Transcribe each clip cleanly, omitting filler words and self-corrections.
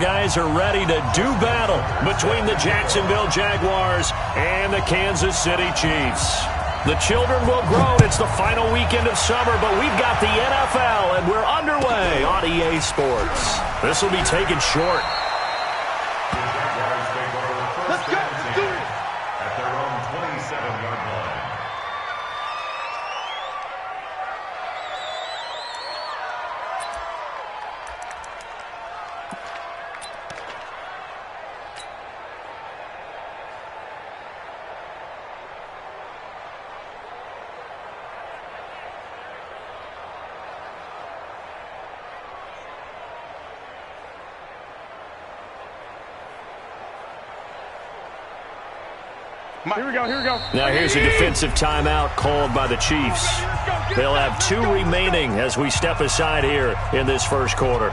Guys are ready to do battle between the Jacksonville Jaguars and the Kansas City Chiefs. The children will grow. It's the final weekend of summer, but we've got the NFL, and we're underway on EA Sports. This will be taken short. Let's go. Let's do it. At their own 27-yard line. Here we go, here we go. Now here's a defensive timeout called by the Chiefs. They'll have 2 remaining as we step aside here in this first quarter.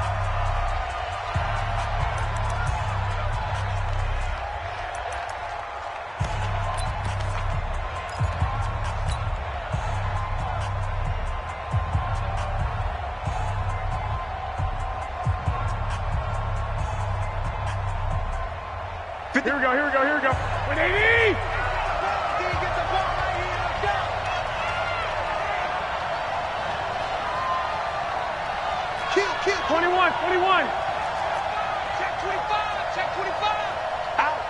Here we go, here we go, here we go. 180! Get the ball right here. Let's go. Kill. 21, 21. Check 25. Check 25. Out.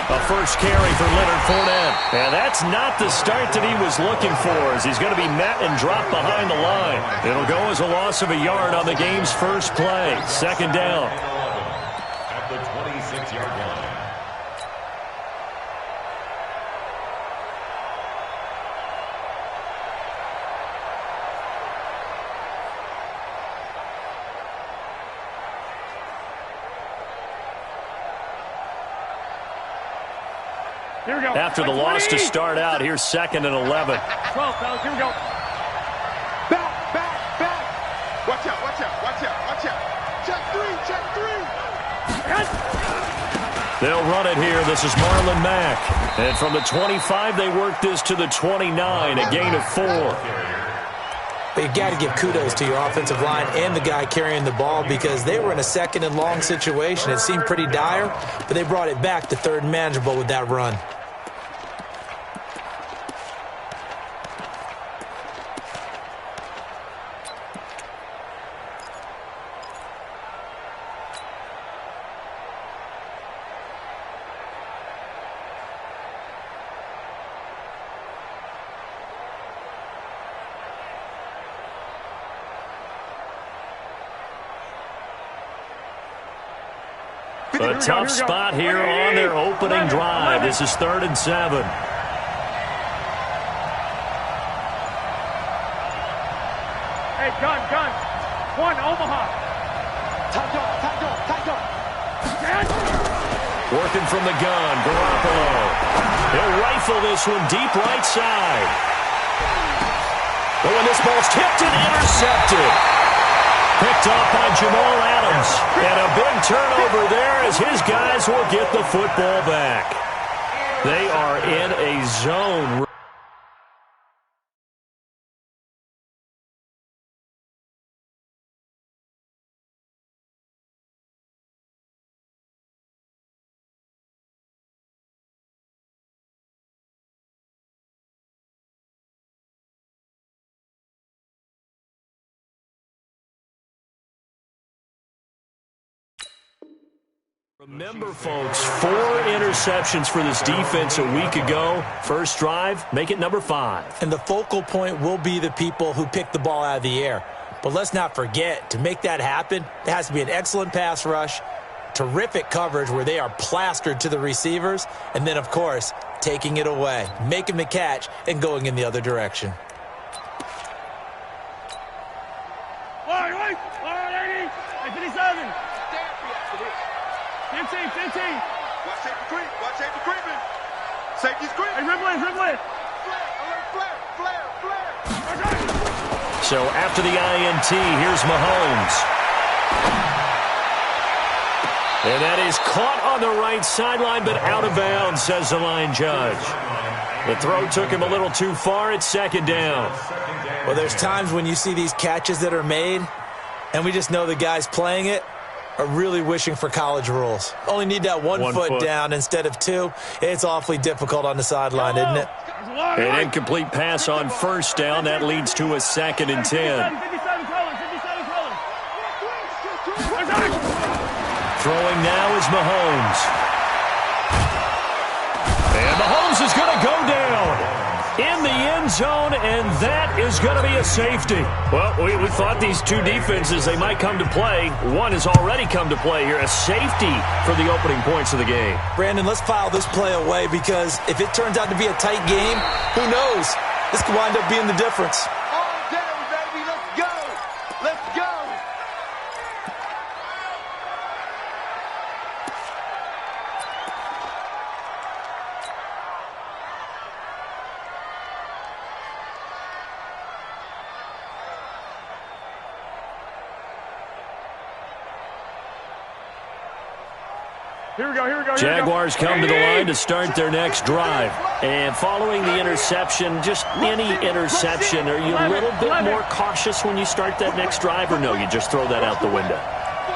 A first carry for Leonard Fournette. And that's not the start that he was looking for, as he's going to be met and dropped behind the line. It'll go as a loss of a yard on the game's first play. Second down. At the 26-yard line. Here we go. After the loss to start out, here's 2nd and 11. 12, fellas, here we go. Back. Watch out. Check 3. They'll run it here. This is Marlon Mack. And from the 25, they work this to the 29, a gain of 4. But you got to give kudos to your offensive line and the guy carrying the ball, because they were in a 2nd and long situation. It seemed pretty dire, but they brought it back to 3rd and manageable with that run. A tough spot here on their opening drive. This is 3rd and 7. Hey, gun. 1, Omaha. Tight dog. Working from the gun, Garoppolo. He'll rifle this one deep right side. Oh, and this ball's tipped and intercepted. Picked off by Jamal Adams. And a big turnover there as his guys will get the football back. They are in a zone. Remember, folks, 4 interceptions for this defense a week ago. First drive, make it number 5. And the focal point will be the people who pick the ball out of the air. But let's not forget, to make that happen, there has to be an excellent pass rush, terrific coverage where they are plastered to the receivers, and then, of course, taking it away, making the catch, and going in the other direction. 180, 57. 15. Watch safety creeping. Safety's creeping. Hey, Riblet. Flare. So after the INT, here's Mahomes. And that is caught on the right sideline, but out of bounds, says the line judge. The throw took him a little too far. It's 2nd down. Well, there's times when you see these catches that are made, And we just know the guys playing it are really wishing for college rules. Only need that one foot down instead of two. It's awfully difficult on the sideline, isn't it? An incomplete pass on first down. That leads to a 2nd and 10. Throwing now is Mahomes. And Mahomes is going to go down in the end zone, and that is going to be a safety. Well, we thought these two defenses, they might come to play. One has already come to play here. A safety for the opening points of the game. Brandon, let's file this play away because if it turns out to be a tight game, who knows? This could wind up being the difference. All day, baby. Let's go. Let's go. Jaguars come to the line to start their next drive. And following the interception, just any interception, are you a little bit more cautious when you start that next drive, or no, you just throw that out the window?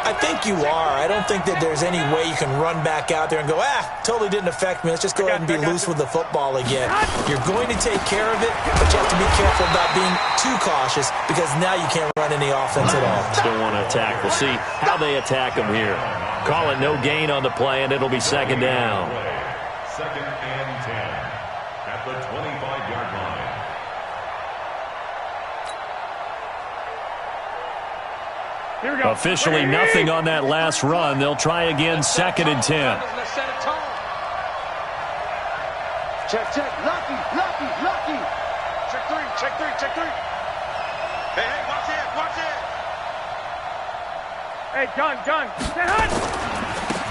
I think you are. I don't think that there's any way you can run back out there and go, totally didn't affect me. Let's just go ahead and be loose with the football again. You're going to take care of it, but you have to be careful about being too cautious because now you can't run any offense at all. Still want to attack. We'll see how they attack them here. Call it no gain on the play, and it'll be 2nd down. 2nd and 10 at the 25-yard line. Here we go. Officially nothing on that last run. They'll try again, 2nd and 10. Let's set a tone. Check. Lucky. Check three. Hey, watch it. Hey, gun. Get hot.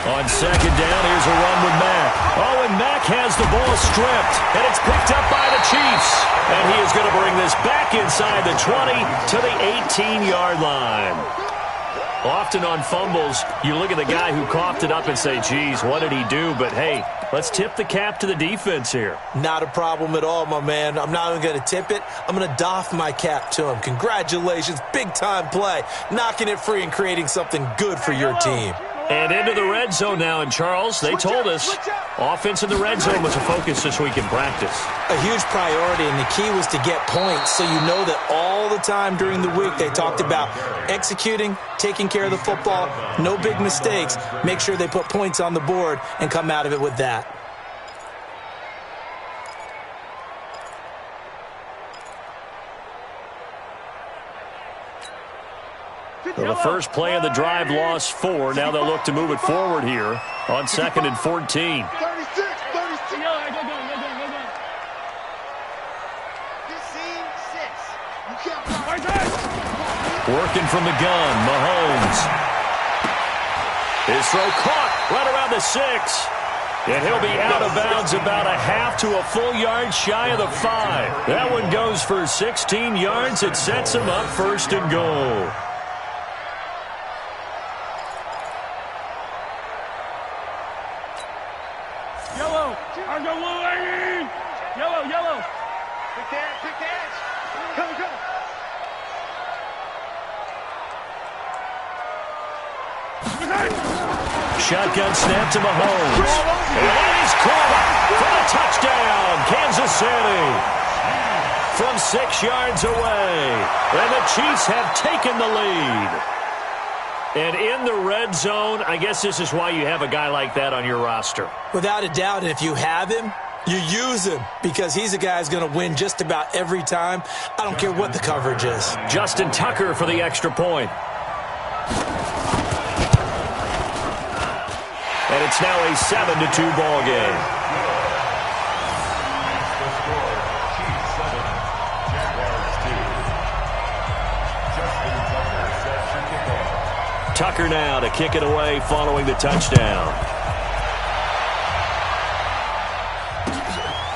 On 2nd down, here's a run with Mack. Oh, and Mack has the ball stripped, and it's picked up by the Chiefs. And he is going to bring this back inside the 20 to the 18-yard line. Often on fumbles, you look at the guy who coughed it up and say, geez, what did he do? But, hey, let's tip the cap to the defense here. Not a problem at all, my man. I'm not even going to tip it. I'm going to doff my cap to him. Congratulations. Big-time play. Knocking it free and creating something good for your team. And into the red zone now, and Charles, they told us offense in the red zone was a focus this week in practice. A huge priority, and the key was to get points, so you know that all the time during the week they talked about executing, taking care of the football, no big mistakes, make sure they put points on the board and come out of it with that. So the first play of the drive lost 4. Now they'll look to move it forward here on 2nd and 14. 36. Working from the gun, Mahomes. His throw caught right around the 6. And he'll be out of bounds about a half to a full yard shy of the 5. That one goes for 16 yards. It sets him up 1st and goal. Yellow. Pick catch. Go. Shotgun snap to Mahomes. And he's caught for the touchdown, Kansas City. From 6 yards away. And the Chiefs have taken the lead. And in the red zone, I guess this is why you have a guy like that on your roster. Without a doubt, and if you have him, you use him because he's a guy who's going to win just about every time. I don't care what the coverage is. Justin Tucker for the extra point. And it's now a 7-2 ball game. Tucker now to kick it away following the touchdown.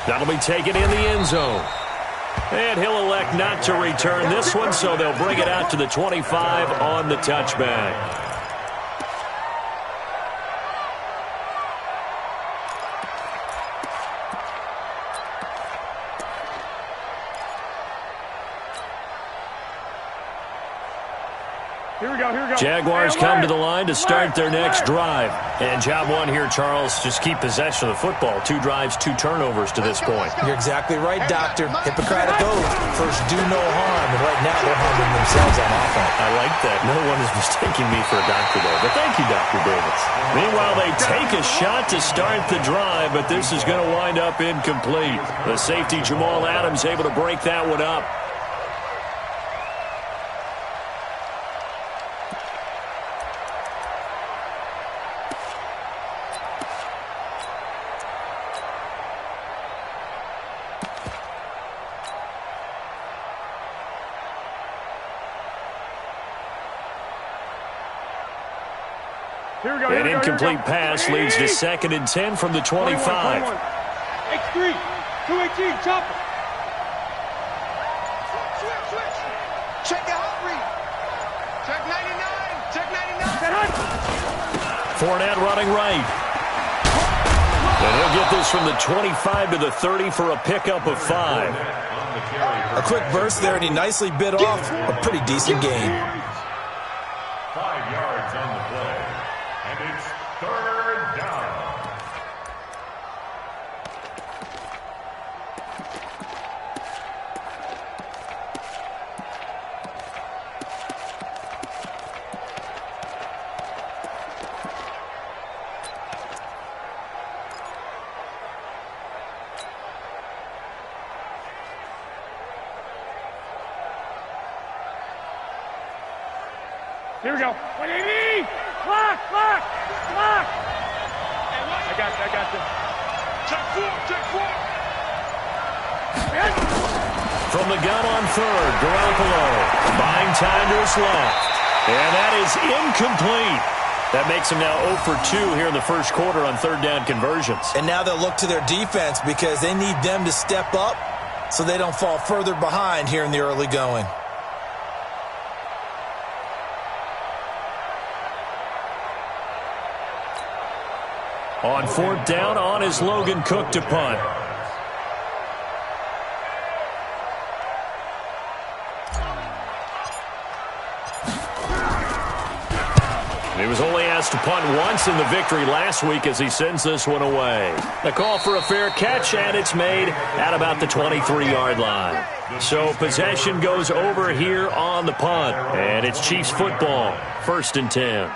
That'll be taken in the end zone. And he'll elect not to return this one, so they'll bring it out to the 25 on the touchback. Here we go. Jaguars come to the line to start their next drive. And job one here, Charles, just keep possession of the football. 2 drives, 2 turnovers to this point. You're exactly right, Doctor. Hippocratic oath. First, do no harm. And right now, they're harming themselves on offense. I like that. No one is mistaking me for a doctor there. But thank you, Dr. Davis. Meanwhile, they take a shot to start the drive, but this is going to wind up incomplete. The safety, Jamal Adams, able to break that one up. An incomplete pass leads to 2nd and 10 from the 25. X3, 218, chopper. Switch. Check the hot read. Check 99. Check 99. Fournette running right. And he'll get this from the 25 to the 30 for a pickup of 5. A quick burst there, and he nicely bit off a pretty decent gain. 5 yards on the play. And it's 3rd down. Here we go. 180. Lock. I got you. Check 4. From the gun on 3rd, Garoppolo buying time to his left. And that is incomplete. That makes him now 0 for 2 here in the first quarter on 3rd down conversions. And now they'll look to their defense because they need them to step up so they don't fall further behind here in the early going. On 4th down, on is Logan Cook to punt. He was only asked to punt once in the victory last week as he sends this one away. The call for a fair catch, and it's made at about the 23-yard line. So possession goes over here on the punt, and it's Chiefs football, 1st and 10.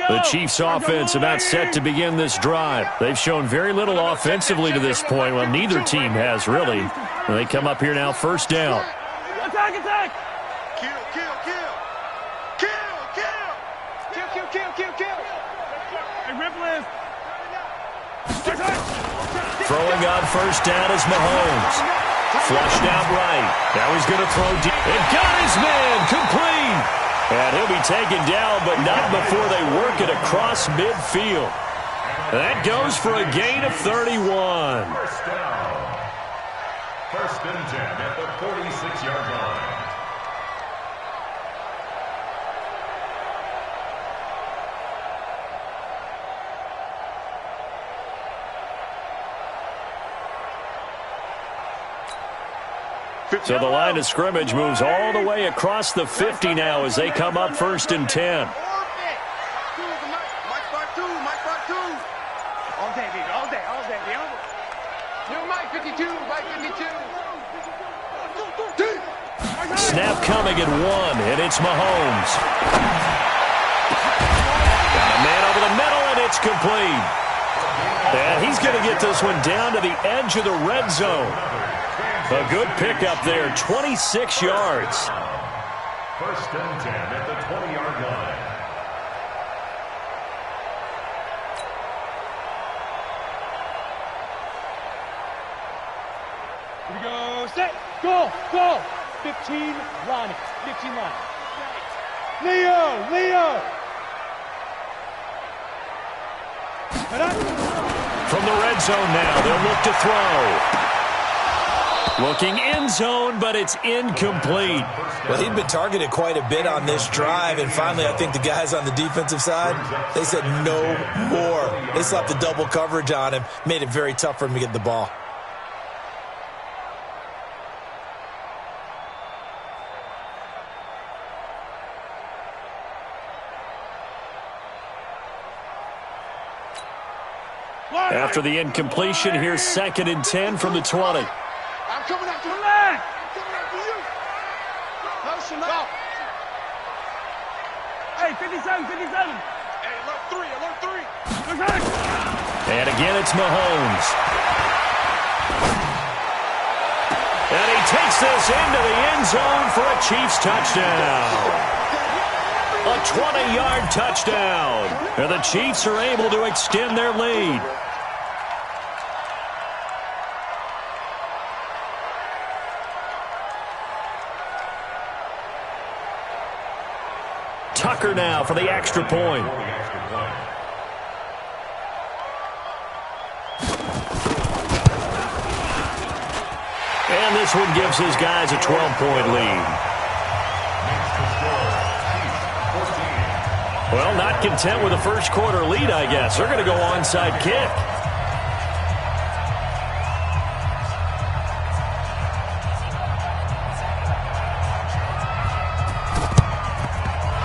The Chiefs offense about set to begin this drive. They've shown very little offensively to this point. Well, neither team has really. And they come up here now 1st down. Attack. Kill. Hey, Rnfl. Throwing on 1st down is Mahomes. Flushed out right. Now he's going to throw deep. And got his man complete. And he'll be taken down, but not before they work it across midfield. That goes for a gain of 31. 1st down. 1st and 10 at the 46-yard line. So the line of scrimmage moves all the way across the 50 now as they come up 1st and 10. Mike part two. All day, baby. All day. New Mike 52. Snap coming at 1, and it's Mahomes. Got a man over the middle, and it's complete. And he's going to get this one down to the edge of the red zone. A good pickup there, 26 yards. 1st and 10 at the 20-yard line. Here we go. Set. Go. 15 line. Leo. From the red zone now, they'll look to throw. Looking end zone, but it's incomplete. Well, he'd been targeted quite a bit on this drive, and finally I think the guys on the defensive side, they said no more. They slapped the double coverage on him, made it very tough for him to get the ball. After the incompletion, here's 2nd and 10 from the 20. I'm coming after you. I'm coming after you. Motion up. Hey, 57, 57. Hey, alert 3. And again, it's Mahomes. And he takes this into the end zone for a Chiefs touchdown. A 20-yard touchdown. And the Chiefs are able to extend their lead. Tucker now for the extra point. And this one gives his guys a 12-point lead. Well, not content with a first quarter lead, I guess. They're going to go onside kick.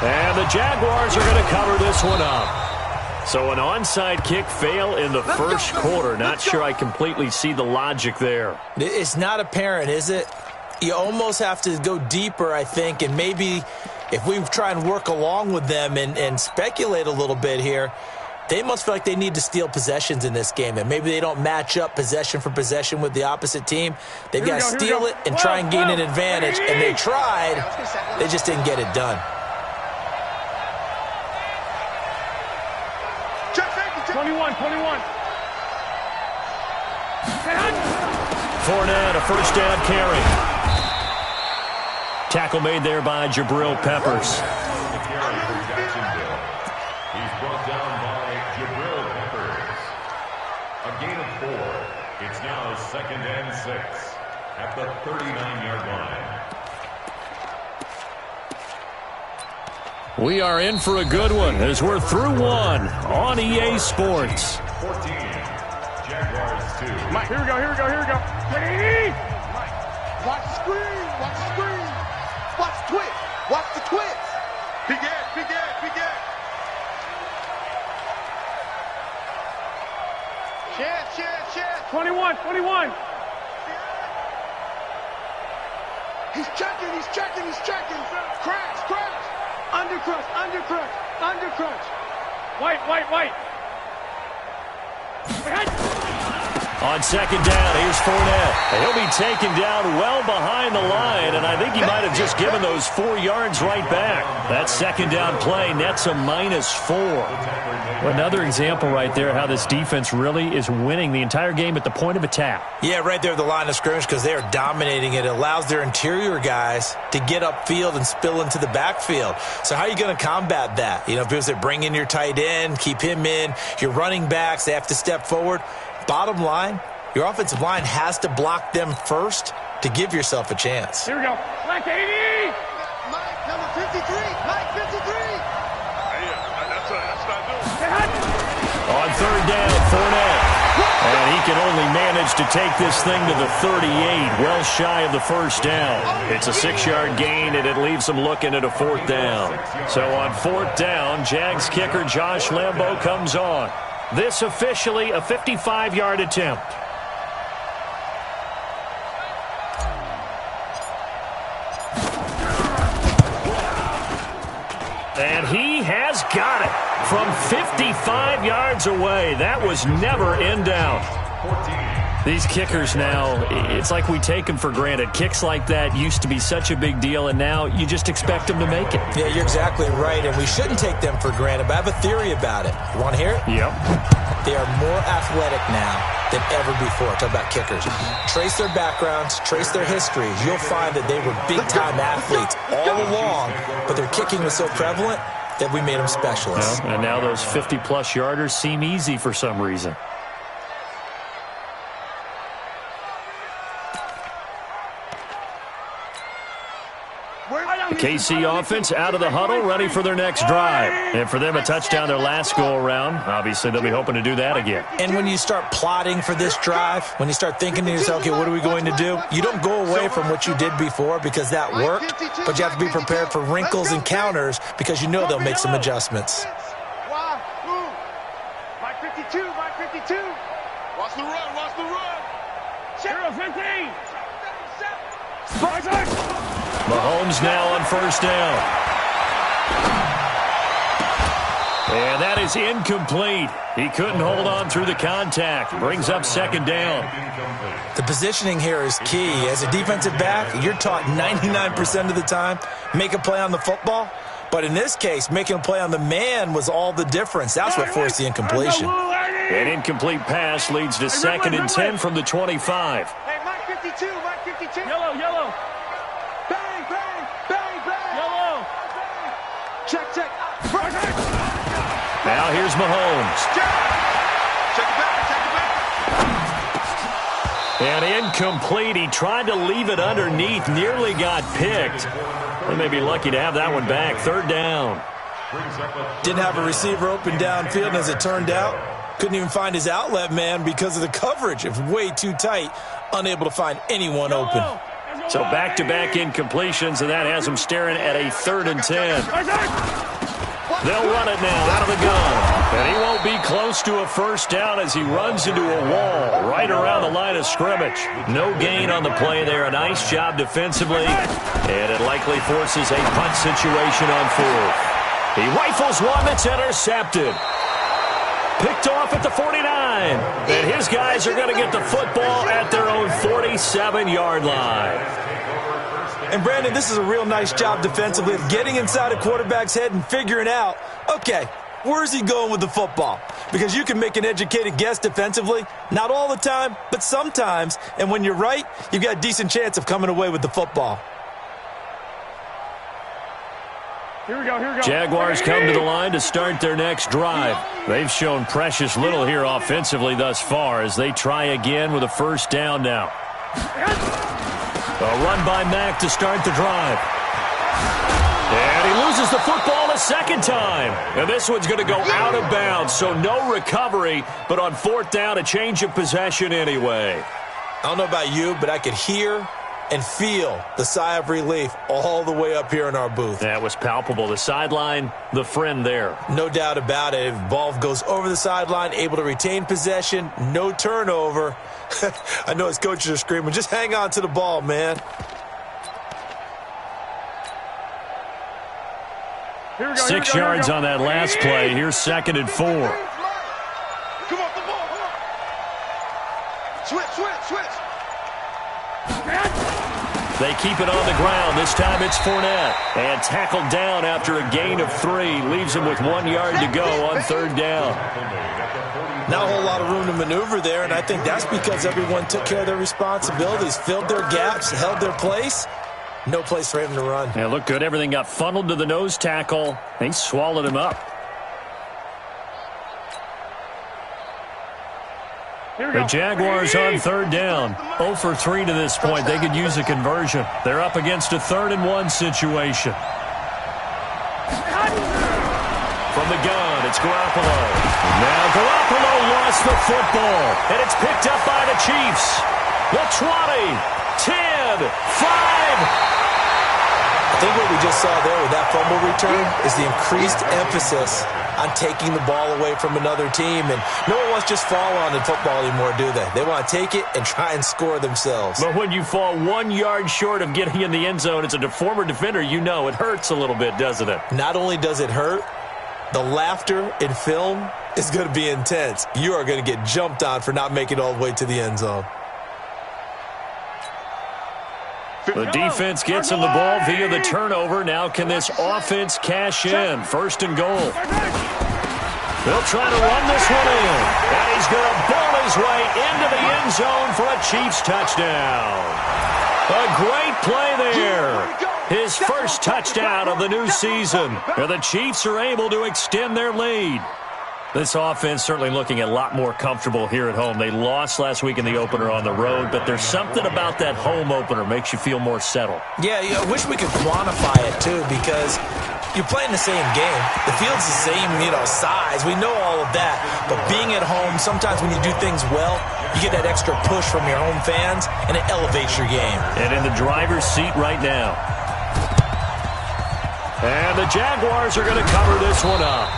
And the Jaguars are going to cover this one up. So an onside kick fail in the first quarter. Not sure I completely see the logic there. It's not apparent, is it? You almost have to go deeper, I think, and maybe if we try and work along with them and speculate a little bit here, they must feel like they need to steal possessions in this game, and maybe they don't match up possession for possession with the opposite team. They've got to steal it and try and gain an advantage, and they tried. They just didn't get it done. 21. Fournette, a first down carry. Tackle made there by Jabril Peppers. He's brought down by Jabril Peppers. A gain of 4. It's now 2nd and 6 at the 39-yard line. We are in for a good one as we're through one on EA Sports. 14. Jaguars 2. Mike, here we go. Ready? Watch the screen. Watch the twitch. Watch the twitch. Big Ed. Chance. 21. He's checking. Crash. Undercrunch. White. On 2nd down, here's Fournette. He'll be taken down well behind the line, and I think he might have just given those 4 yards right back. That 2nd down play nets a -4. Another example right there how this defense really is winning the entire game at the point of attack. Yeah, right there at the line of scrimmage because they are dominating it. It allows their interior guys to get upfield and spill into the backfield. So how are you going to combat that? You know, because they bring in your tight end, keep him in, your running backs, they have to step forward. Bottom line, your offensive line has to block them first to give yourself a chance. Here we go. Black 80. Mike, number 53. Mike, 53. On 3rd down, Fournette. And he can only manage to take this thing to the 38, well shy of the first down. It's a 6-yard gain, and it leaves him looking at a 4th down. So on 4th down, Jags kicker Josh Lambo comes on. This officially a 55-yard attempt. And he has got it from 55 yards away. That was never in doubt. These kickers now, it's like we take them for granted. Kicks like that used to be such a big deal, and now you just expect them to make it. Yeah, you're exactly right, and we shouldn't take them for granted, but I have a theory about it. You want to hear it? Yep. They are more athletic now than ever before. Talk about kickers. Trace their backgrounds, trace their histories. You'll find that they were big-time athletes all along, but their kicking was so prevalent that we made them specialists. Well, and now those 50-plus yarders seem easy for some reason. KC offense out of the huddle, ready for their next drive. And for them, a touchdown their last go-around. Obviously, they'll be hoping to do that again. And when you start plotting for this drive, when you start thinking to yourself, okay, what are we going to do? You don't go away from what you did before because that worked, but you have to be prepared for wrinkles and counters because you know they'll make some adjustments. Mike 52, Mike 52. Watch the run, watch the run. 0-15. Mahomes now on first down. And that is incomplete. He couldn't hold on through the contact. Brings up second down. The positioning here is key. As a defensive back, you're taught 99% of the time, make a play on the football. But in this case, making a play on the man was all the difference. That's what forced the incompletion. An incomplete pass leads to 2nd and 10 from the 25. Hey, Mike 52, Mike 52. Yellow, yellow. Bang, bang, bang, bang. Yellow. Check, check. Now here's Mahomes. Check it back, check it back. And incomplete. He tried to leave it underneath, nearly got picked. They may be lucky to have that one back. 3rd down. Didn't have a receiver open downfield, and as it turned out, couldn't even find his outlet man because of the coverage. It was way too tight, unable to find anyone open. So back-to-back incompletions, and that has him staring at a 3rd and 10. They'll run it now out of the gun. And he won't be close to a first down as he runs into a wall right around the line of scrimmage. No gain on the play there. A nice job defensively. And it likely forces a punt situation on 4th. He rifles one that's intercepted. Picked off at the 49. And his guys are going to get the football at their own 47-yard line. And, Brandon, this is a real nice job defensively of getting inside a quarterback's head and figuring out, okay, where's he going with the football? Because you can make an educated guess defensively. Not all the time, but sometimes. And when you're right, you've got a decent chance of coming away with the football. Here we go, here we go. Jaguars come to the line to start their next drive. They've shown precious little here offensively thus far as they try again with a first down now. A run by Mack to start the drive. And he loses the football a second time. And this one's going to go out of bounds, so no recovery, but on 4th down, a change of possession anyway. I don't know about you, but I could hear and feel the sigh of relief all the way up here in our booth. That was palpable. The sideline, the friend there. No doubt about it. If ball goes over the sideline, able to retain possession, no turnover. I know his coaches are screaming, just hang on to the ball, man. Here we go, 6 yards on that last play. Here's 2nd and 4. Come on, come on, come on. Switch, switch, switch. They keep it on the ground. This time it's Fournette. And tackled down after a gain of 3. Leaves him with 1 yard to go on 3rd down. Not a whole lot of room to maneuver there, and I think that's because everyone took care of their responsibilities, filled their gaps, held their place. No place for him to run. Yeah, looked good. Everything got funneled to the nose tackle. They swallowed him up. The Jaguars on 3rd down. 0 for 3 to this point. They could use a conversion. They're up against a 3rd and 1 situation. From the gun, it's Garoppolo. Now Garoppolo lost the football, and it's picked up by the Chiefs. The 20, 10, 5. I think what we just saw there with that fumble return is the increased emphasis on taking the ball away from another team. And no one wants to just fall on in football anymore, do they? They want to take it and try and score themselves. But when you fall 1 yard short of getting in the end zone as a former defender, you know it hurts a little bit, doesn't it? Not only does it hurt, the laughter in film is going to be intense. You are going to get jumped on for not making it all the way to the end zone. The defense gets him the ball via the turnover. Now can this offense cash in? 1st and goal. They'll try to run this one in. And he's going to ball his way into the end zone for a Chiefs touchdown. A great play there. His first touchdown of the new season. And the Chiefs are able to extend their lead. This offense certainly looking a lot more comfortable here at home. They lost last week in the opener on the road, but there's something about that home opener makes you feel more settled. Yeah, I wish we could quantify it, too, because you're playing the same game. The field's the same, size. We know all of that. But being at home, sometimes when you do things well, you get that extra push from your home fans, and it elevates your game. And in the driver's seat right now. And the Jaguars are going to cover this one up.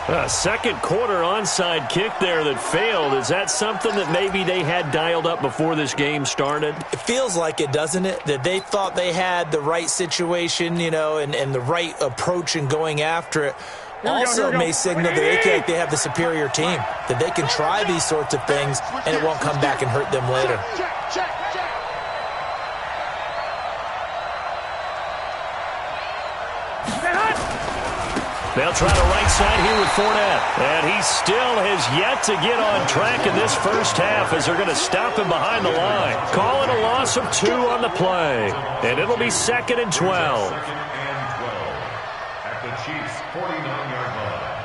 A second quarter onside kick there that failed. Is that something that maybe they had dialed up before this game started? It feels like it, doesn't it? That they thought they had the right situation, and the right approach in going after it. Also may signal that they feel like they have the superior team, that they can try these sorts of things, and it won't come back and hurt them later. Check. They'll try the right side here with Fournette. And he still has yet to get on track in this first half as they're going to stop him behind the line. Calling a loss of 2 on the play. And it'll be 2nd and 12. Second and 12 at the Chiefs' 49-yard line.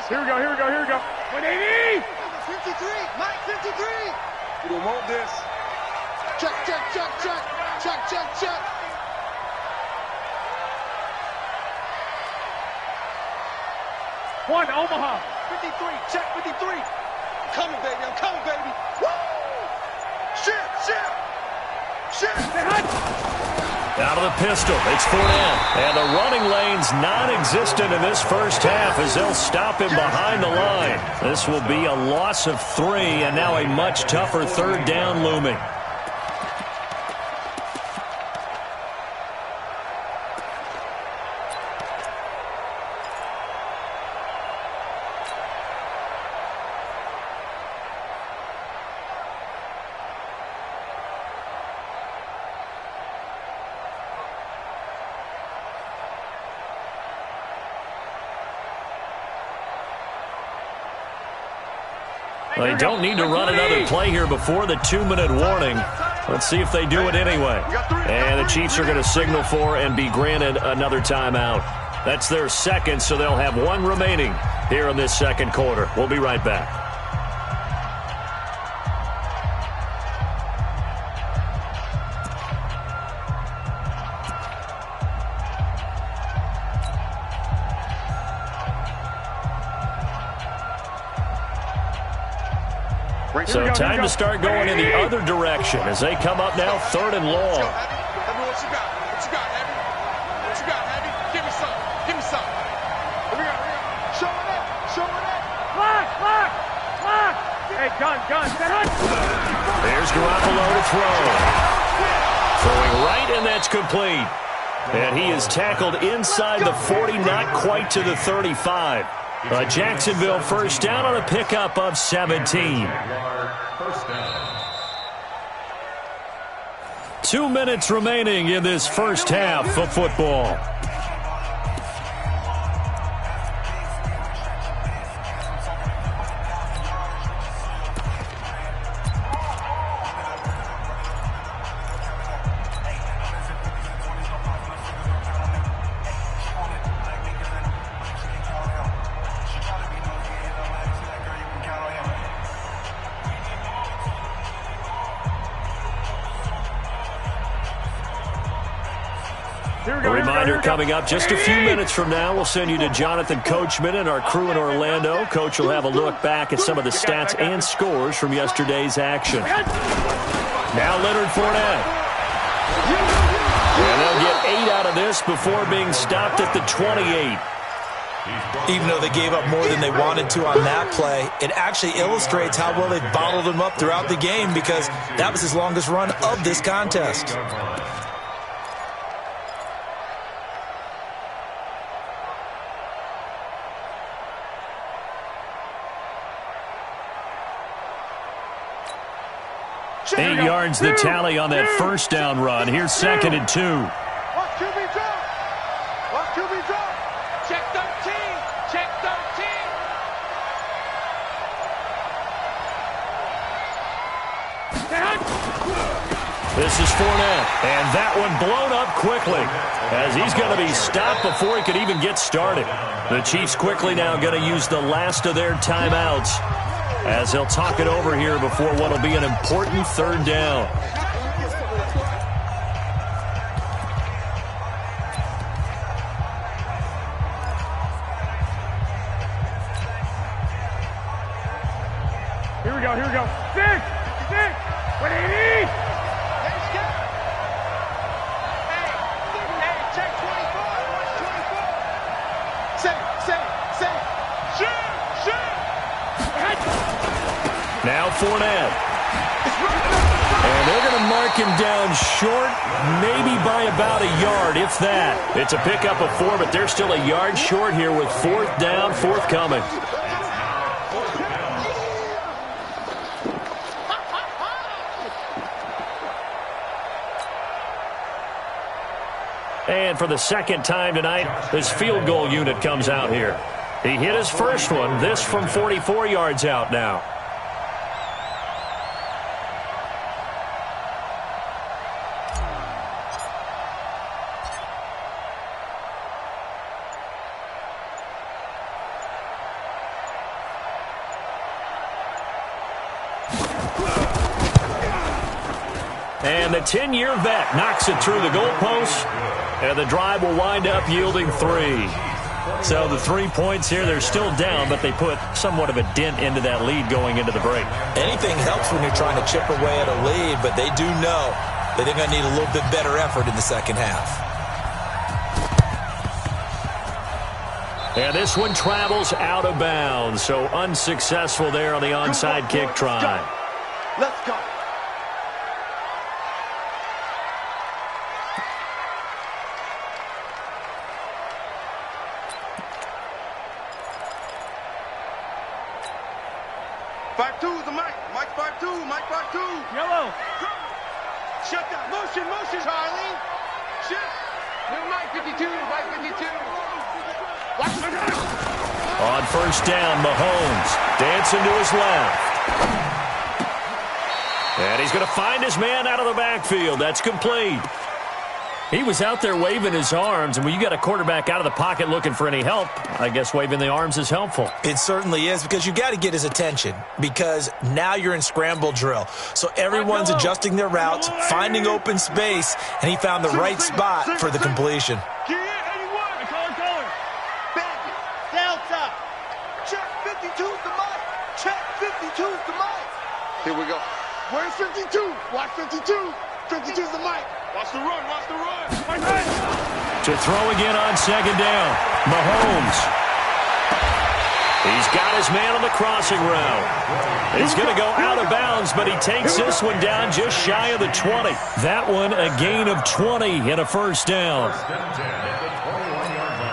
Here we go. 180! 53, Mike 53. We don't want this. Check. One, Omaha. 53, check 53. I'm coming, baby. Woo! Shit. Out of the pistol, it's Fournette. And the running lane's non-existent in this first half as they'll stop him behind the line. This will be a loss of 3 and now a much tougher third down looming. They don't need to run another play here before the 2-minute warning. Let's see if they do it anyway. And the Chiefs are going to signal for and be granted another timeout. That's their second, so they'll have 1 remaining here in this second quarter. We'll be right back. So time to start going in the other direction as they come up now 3rd and long. What you got, Heavy? What you got, Heavy? Give me some. Here we go. Show it. Block. Hey, gun. There's Garoppolo to throw. Throwing right, and that's complete. And he is tackled inside the 40, not quite to the 35. A Jacksonville first down on a pickup of 17. First down. 2 minutes remaining in this first half of football. A reminder coming up just a few minutes from now. We'll send you to Jonathan Coachman and our crew in Orlando. Coach will have a look back at some of the stats and scores from yesterday's action. Now Leonard Fournette. And they'll get 8 out of this before being stopped at the 28. Even though they gave up more than they wanted to on that play, it actually illustrates how well they bottled him up throughout the game because that was his longest run of this contest. Eight yards the tally on that first down run. Here's 2nd and 2. Watch QB drop. Check 13. This is Fournette, and that one blown up quickly as he's going to be stopped before he could even get started. The Chiefs quickly now going to use the last of their timeouts as they'll talk it over here before what will be an important third down. Here we go, here we go. Six! What do you need? Hey, check 24. Say. Shoot! Now Fournette. And they're going to mark him down short, maybe by about a yard, if that. It's a pickup of 4, but they're still a yard short here with fourth down, forthcoming. And for the second time tonight, this field goal unit comes out here. He hit his first one, this from 44 yards out now. And the 10-year vet knocks it through the goalpost, and the drive will wind up yielding 3. So the 3 points here, they're still down, but they put somewhat of a dent into that lead going into the break. Anything helps when you're trying to chip away at a lead, but they do know that they're going to need a little bit better effort in the second half. And this one travels out of bounds, so unsuccessful there on the onside kick try. Let's go. Mike 5-2, Mike 5-2. Yellow. Shut down. Motion, Charlie. Shift. New Mike 52, Mike 52. On first down, Mahomes dancing to his left. And he's going to find his man out of the backfield. That's complete. He was out there waving his arms, and when you got a quarterback out of the pocket looking for any help, I guess waving the arms is helpful. It certainly is, because you got to get his attention, because now you're in scramble drill. So everyone's adjusting their routes, finding open space, and he found the right spot for the completion. Color. Bandit. Delta. Check 52's the mic. Check 52's the mic. Here we go. Where's 52? Watch 52. 52's the mic. Watch the run. To throw again on second down, Mahomes. He's got his man on the crossing route. He's going to go out of bounds, but he takes this one down just shy of the 20. That one a gain of 20 and a first down.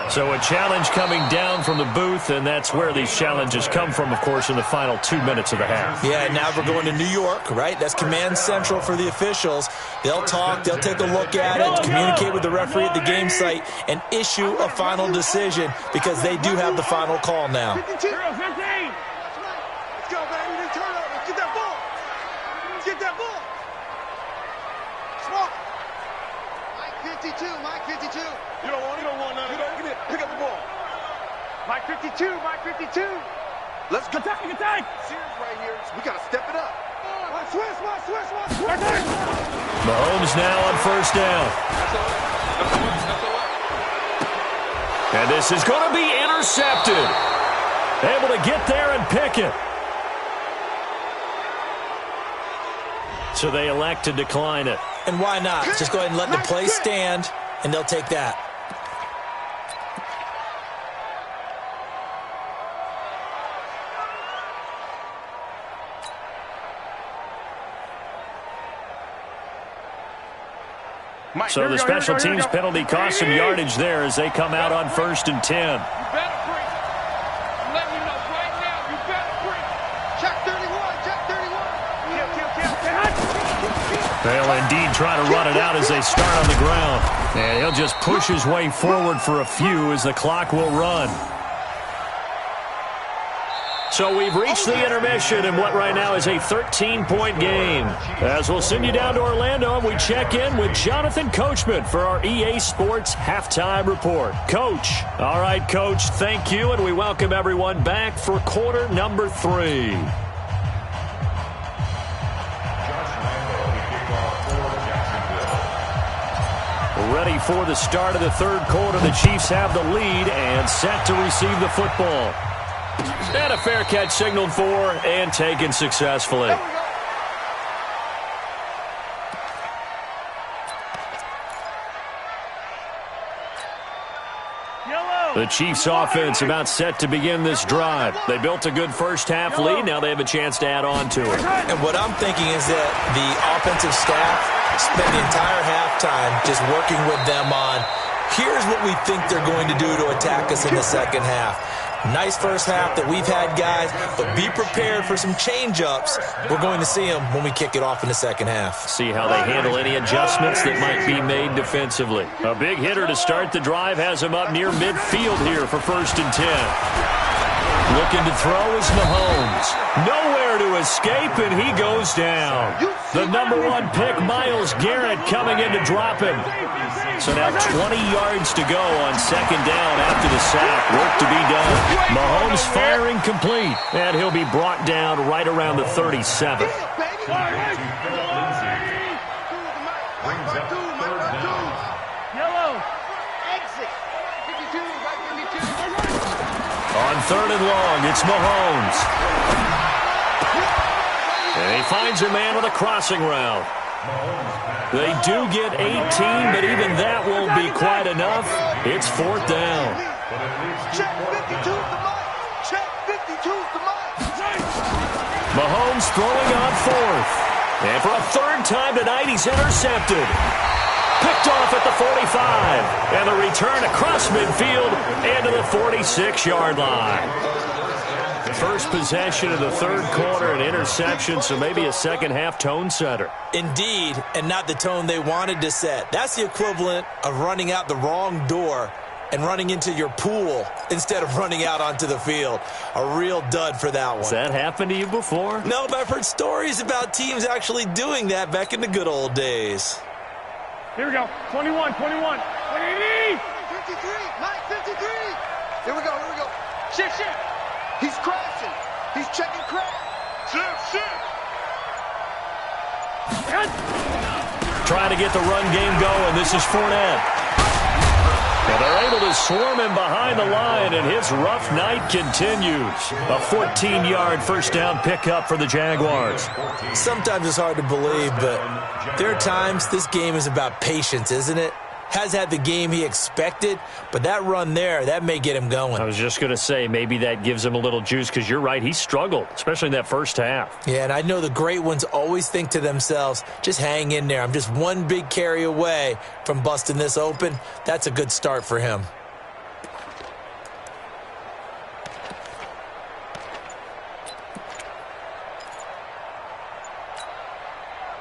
So a challenge coming down from the booth, and that's where these challenges come from, of course, in the final 2 minutes of the half. Yeah, now we're going to New York, right? That's command central for the officials. They'll talk, they'll take a look at it, communicate with the referee at the game site, and issue a final decision, because they do have the final call now. 15. Let's go, baby. Let's turn over. Let's get that ball. Smart. Mike 52. You don't want none. Get it. Pick up the ball. Mike 52. Let's go. Attack. Series right here. We got to step it up. Switch. Mahomes now on first down. And this is going to be intercepted. Able to get there and pick it. So they elect to decline it. And why not? Just go ahead and let the play stand, and they'll take that. So the special teams penalty cost some yardage there as they come out on first and 10. You better bring it. I'm letting you know right now, you better bring it. Check 31. They'll indeed try to run it out as they start on the ground. And he'll just push his way forward for a few as the clock will run. So we've reached the intermission in what right now is a 13-point game. As we'll send you down to Orlando, and we check in with Jonathan Coachman for our EA Sports Halftime Report. Coach. All right, Coach, thank you, and we welcome everyone back for quarter number 3. Ready for the start of the third quarter. The Chiefs have the lead and set to receive the football. And a fair catch signaled for and taken successfully. The Chiefs offense about set to begin this drive. They built a good first half lead. Now they have a chance to add on to it. And what I'm thinking is that the offensive staff spent the entire halftime just working with them on, here's what we think they're going to do to attack us in the second half. Nice first half that we've had, guys, but be prepared for some change-ups. We're going to see them when we kick it off in the second half. See how they handle any adjustments that might be made defensively. A big hitter to start the drive has him up near midfield here for 1st and 10. Looking to throw is Mahomes. Nowhere to escape, and he goes down. The number 1 pick, Myles Garrett, coming in to drop him. So now 20 yards to go on 2nd down after the sack. Work to be done. Mahomes firing complete, and he'll be brought down right around the 37. On 3rd and long, it's Mahomes. And he finds a man with a crossing route. They do get 18, but even that won't be quite enough. It's 4th down. Check 52's the mic. Check 52's the mic. Mahomes throwing on 4th. And for a 3rd time tonight, he's intercepted. Picked off at the 45. And the return across midfield and to the 46-yard line. First possession of the 3rd quarter, an interception, so maybe a second-half tone setter. Indeed, and not the tone they wanted to set. That's the equivalent of running out the wrong door and running into your pool instead of running out onto the field. A real dud for that one. Has that happened to you before? No, but I've heard stories about teams actually doing that back in the good old days. Here we go. 21, 21. 180. 53. Mike, 53. Here we go. Here we go. Shift. He's crashing. He's checking crash. Shift. Trying to get the run game going. This is Fournette. And they're able to swarm him behind the line, and his rough night continues. A 14-yard first down pickup for the Jaguars. Sometimes it's hard to believe, but there are times this game is about patience, isn't it? Has had the game he expected, but that run there, that may get him going. I was just going to say, maybe that gives him a little juice, because you're right, he struggled, especially in that first half. Yeah, and I know the great ones always think to themselves, just hang in there. I'm just one big carry away from busting this open. That's a good start for him.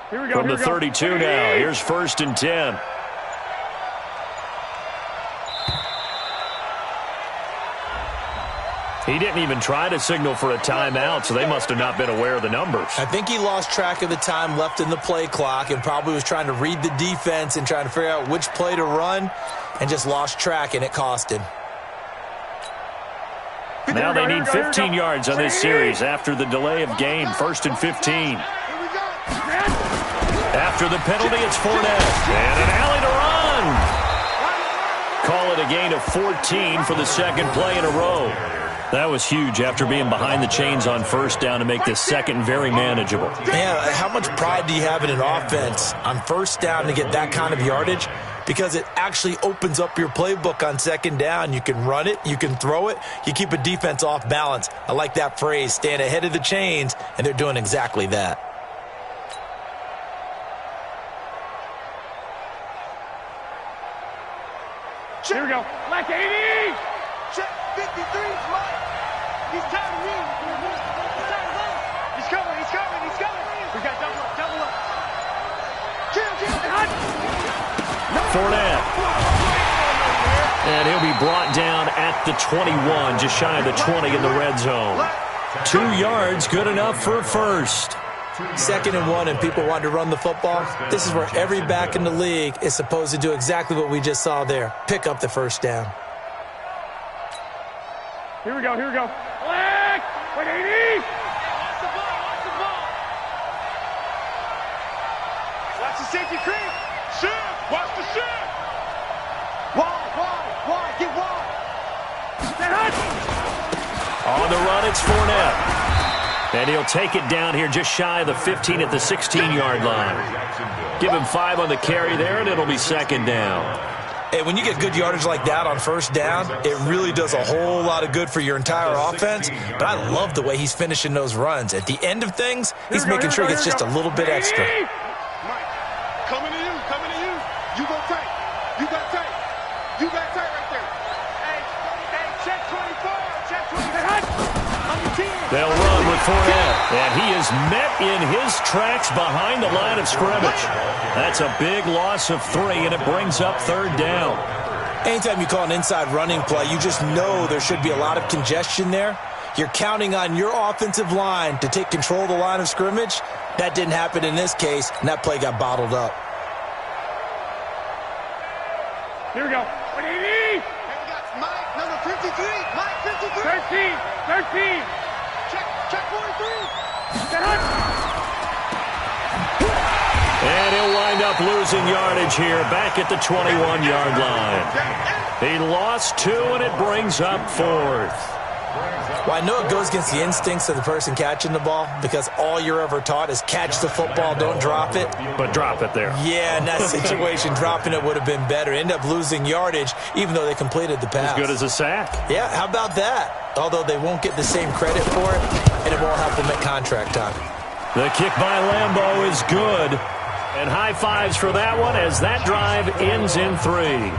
Here we go. From the 32 now, here's 1st and 10. He didn't even try to signal for a timeout, so they must have not been aware of the numbers. I think he lost track of the time left in the play clock and probably was trying to read the defense and trying to figure out which play to run and just lost track, and it cost him. Now they need 15 yards on this series after the delay of game. 1st and 15. After the penalty, it's Fournette. And an alley to run. Call it a gain of 14 for the 2nd play in a row. That was huge after being behind the chains on 1st down to make this 2nd very manageable. Yeah, how much pride do you have in an offense on 1st down to get that kind of yardage? Because it actually opens up your playbook on 2nd down. You can run it, you can throw it, you keep a defense off balance. I like that phrase, stand ahead of the chains, and they're doing exactly that. Here we go. Like 80. Check 53's Mike. He's counting me. He's coming. We got double up. Fournette. And he'll be brought down at the 21, just shy of the 20 in the red zone. 2 yards, good enough for a first. 2nd and 1 and people want to run the football. This is where every back in the league is supposed to do exactly what we just saw there. Pick up the first down. Here we go, here we go. Black! Wait, 80! Watch the ball. Watch the safety creep. Shift! Watch the shift! Wide, get wide. On the run, it's Fournette. And he'll take it down here just shy of the 15 at the 16-yard line. Give him 5 on the carry there, and it'll be 2nd down. And when you get good yardage like that on first down, it really does a whole lot of good for your entire offense. But I love the way he's finishing those runs. At the end of things, he's making sure he gets just a little bit extra. Mike, coming to you. You go tight. You got tight right there. Hey, check 24. Check 24. On the team. They'll run with Fournette, and he is met in his tracks behind the line of scrimmage. That's a big loss of 3, and it brings up 3rd down. Anytime you call an inside running play, you just know there should be a lot of congestion there. You're counting on your offensive line to take control of the line of scrimmage. That didn't happen in this case, and that play got bottled up. Here we go. 180! Hey, we got Mike, number 53. Mike, 53. 13! Check 43. And he'll wind up losing yardage here back at the 21-yard line. He lost 2, and it brings up 4th. Well, I know it goes against the instincts of the person catching the ball because all you're ever taught is catch the football, don't drop it. But drop it there. Yeah, in that situation, dropping it would have been better. End up losing yardage even though they completed the pass. As good as a sack. Yeah, how about that? Although they won't get the same credit for it, and it won't help them at contract time. The kick by Lambeau is good. And high fives for that one as that drive ends in 3.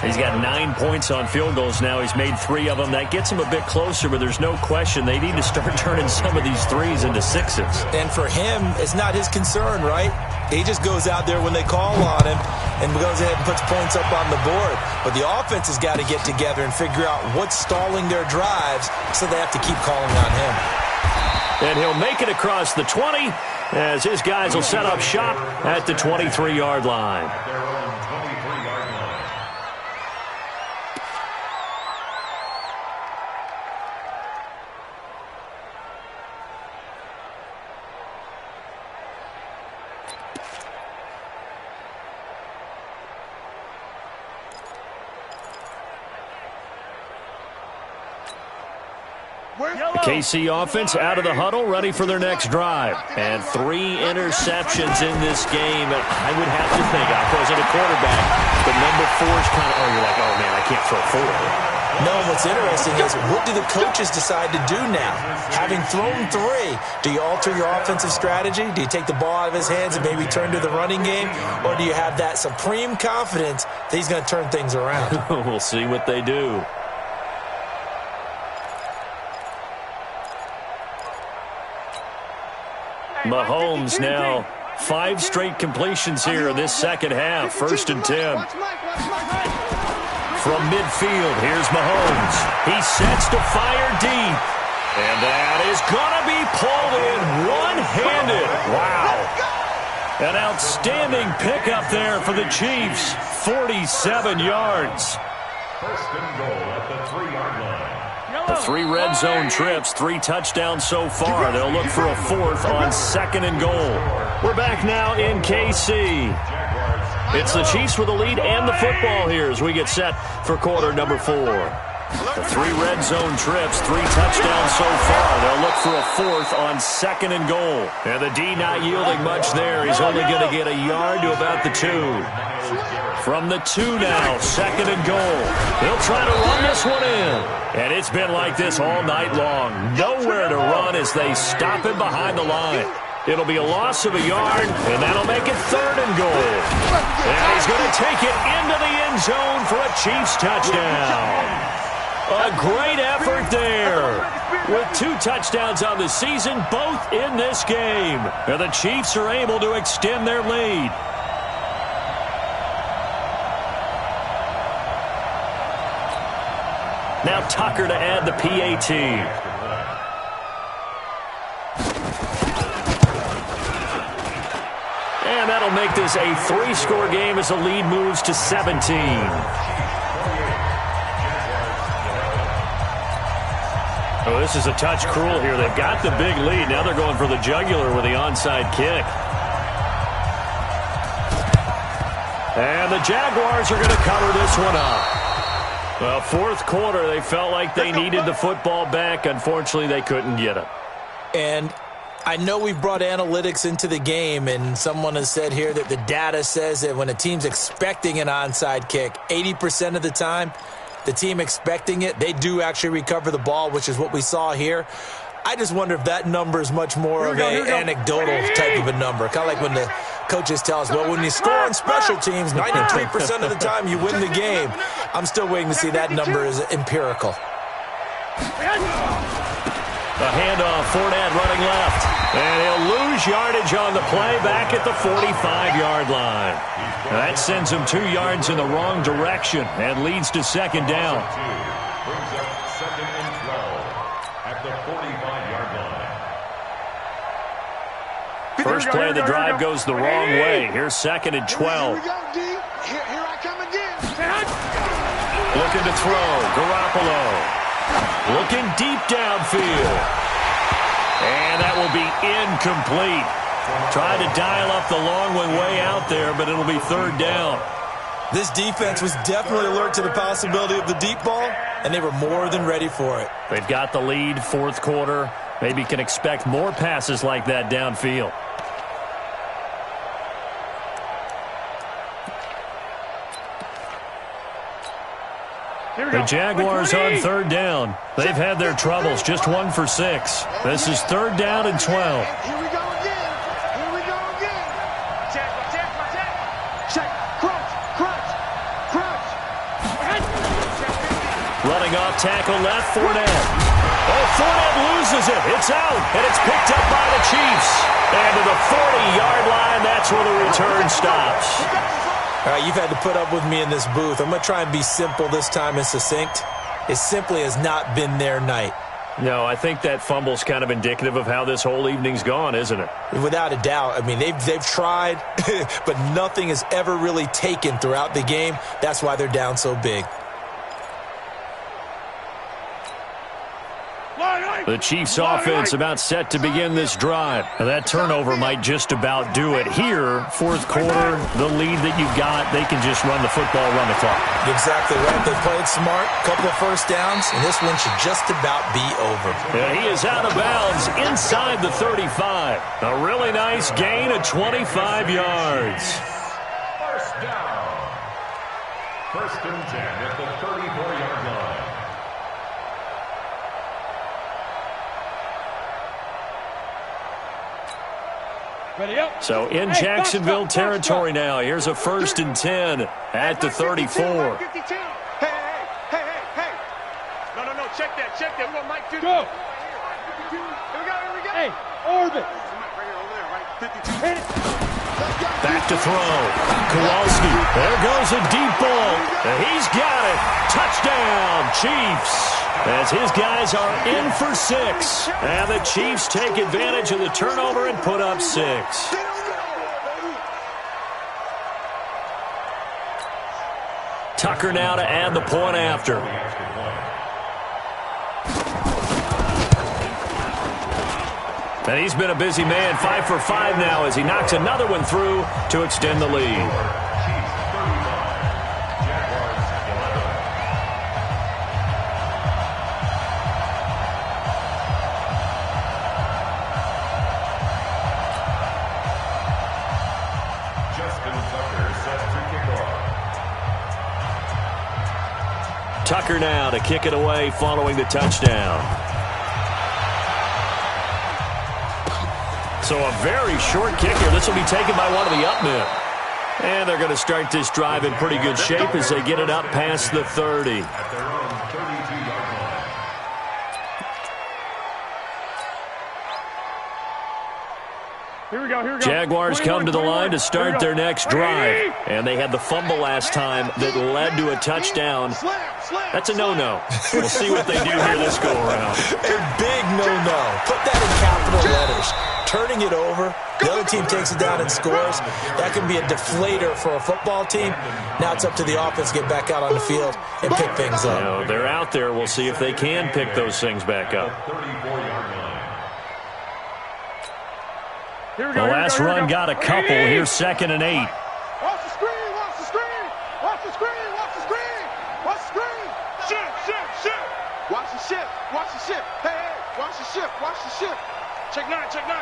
He's got 9 points on field goals now. He's made 3 of them. That gets him a bit closer, but there's no question they need to start turning some of these 3s into 6s. And for him, it's not his concern, right? He just goes out there when they call on him and goes ahead and puts points up on the board. But the offense has got to get together and figure out what's stalling their drives, so they have to keep calling on him. And he'll make it across the 20 as his guys will set up shop at the 23-yard line. The KC offense out of the huddle, ready for their next drive. And 3 interceptions in this game. And I would have to think, if I wasn't a quarterback, the number 4 is kind of, you're like, oh, man, I can't throw 4. No, what's interesting is what do the coaches decide to do now? Having thrown 3, do you alter your offensive strategy? Do you take the ball out of his hands and maybe turn to the running game? Or do you have that supreme confidence that he's going to turn things around? We'll see what they do. Mahomes now 5 straight completions here in this second half. 1st and 10. From midfield, here's Mahomes. He sets to fire deep. And that is going to be pulled in one-handed. Wow. An outstanding pickup there for the Chiefs. 47 yards. 1st and goal at the 3-yard line. The 3 red zone trips, 3 touchdowns so far. They'll look for a 4th on 2nd and goal. We're back now in KC. It's the Chiefs with the lead and the football here as we get set for quarter number 4. The 3 red zone trips, 3 touchdowns so far. They'll look for a 4th on 2nd and goal. And the D not yielding much there. He's only going to get a yard to about the 2. From the 2 now, 2nd and goal. He'll try to run this one in. And it's been like this all night long. Nowhere to run as they stop him behind the line. It'll be a loss of a yard, and that'll make it 3rd and goal. And he's going to take it into the end zone for a Chiefs touchdown. A great effort there. With 2 touchdowns on the season, both in this game. And the Chiefs are able to extend their lead. Now Tucker to add the PAT. make this a 3-score game as the lead moves to 17. Oh, this is a touch cruel here. They've got the big lead. Now they're going for the jugular with the onside kick. And the Jaguars are going to cover this one up. Well, fourth quarter, they felt like they needed the football back. Unfortunately, they couldn't get it. And I know we brought analytics into the game, and someone has said here that the data says that when a team's expecting an onside kick, 80% of the time, the team expecting it, they do actually recover the ball, which is what we saw here. I just wonder if that number is much more of an anecdotal type of a number. Kind of like when the coaches tell us, well, when you score on special teams, 93% of the time you win the game. I'm still waiting to see that number is empirical. A handoff, Fournette running left. And he'll lose yardage on the play back at the 45-yard line. That sends him 2 yards in the wrong direction and leads to second down. Brings up second and 12 at the 45-yard line. First play of the drive goes the wrong way. Here's second and 12. Here we go, D. Here I come again. Looking to throw, Garoppolo. Looking deep downfield. And that will be incomplete. Trying to dial up the long one way out there, but it'll be third down. This defense was definitely alert to the possibility of the deep ball, and they were more than ready for it. They've got the lead, fourth quarter. Maybe can expect more passes like that downfield. The Jaguars on third down. They've had their troubles, just 1 for 6. This is third down and 12. Here we go again. Here we go again. Check. Check. Crunch. Running off tackle left, Fournette. Oh, Fournette loses it. It's out, and it's picked up by the Chiefs. And to the 40-yard line, that's where the return stops. All right, you've had to put up with me in this booth. I'm going to try and be simple this time and succinct. It simply has not been their night. No, I think that fumble's kind of indicative of how this whole evening's gone, isn't it? Without a doubt. I mean, they've tried, but nothing has ever really taken throughout the game. That's why they're down so big. The Chiefs offense about set to begin this drive. Now that turnover might just about do it. Here, fourth quarter, the lead that you've got, they can just run the football, run the clock. Exactly right. They played smart, couple of first downs, and this one should just about be over. Yeah, he is out of bounds inside the 35. A really nice gain of 25 yards. First down. First and 10 at the 34-yard line. So in Jacksonville territory now. Here's a first and 10 at the 34. Hey. No. Check that. We want Mike 2. Go. Here we go. Hey, orbit. Back to throw. Kowalski. There goes a deep ball. He's got it. Touchdown, Chiefs. As his guys are in for 6. And the Chiefs take advantage of the turnover and put up 6. Tucker now to add the point after. And he's been a busy man, 5 for 5 now as he knocks another one through to extend the lead. Tucker now to kick it away following the touchdown. So a very short kick here. This will be taken by one of the up men. And they're going to start this drive in pretty good shape as they get it up past the 30. At their own 32-yard line. Here we go. Jaguars come to the line to start their next drive. And they had the fumble last time that led to a touchdown. That's a no-no. We'll see what they do here this go-around. A big no-no. Put that in capital letters. turning it over. The other team takes it down and scores. That can be a deflator for a football team. Now it's up to the offense to get back out on the field and pick things up. You know, they're out there. We'll see if they can pick those things back up. The last run got a couple. Here's 2nd and 8. Watch the screen, watch the screen, watch the screen, watch the screen, watch the screen. Ship. Watch the ship, watch the ship. Hey, watch the ship, watch the ship. Check 9, check 9.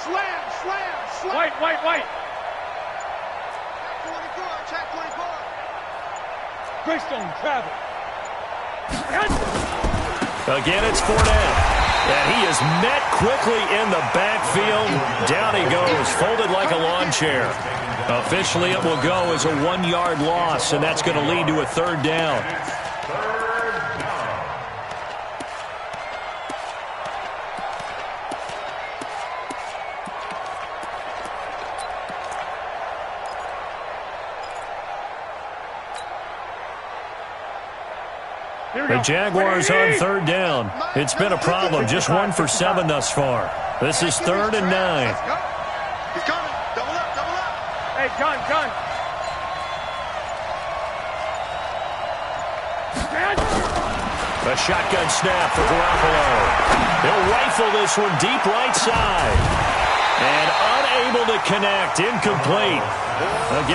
Slam. White. Check 24. Greystone, travel. Again, it's Fournette. And he is met quickly in the backfield. Down he goes, folded like a lawn chair. Officially, it will go as a 1-yard loss, and that's going to lead to a 3rd down. The Jaguars on 3rd down. It's been a problem. Just 1 for 7 thus far. This is 3rd and 9. He's coming. Double up. Hey, John. A shotgun snap for Garoppolo. He'll rifle this one deep right side. And unable to connect. Incomplete. Give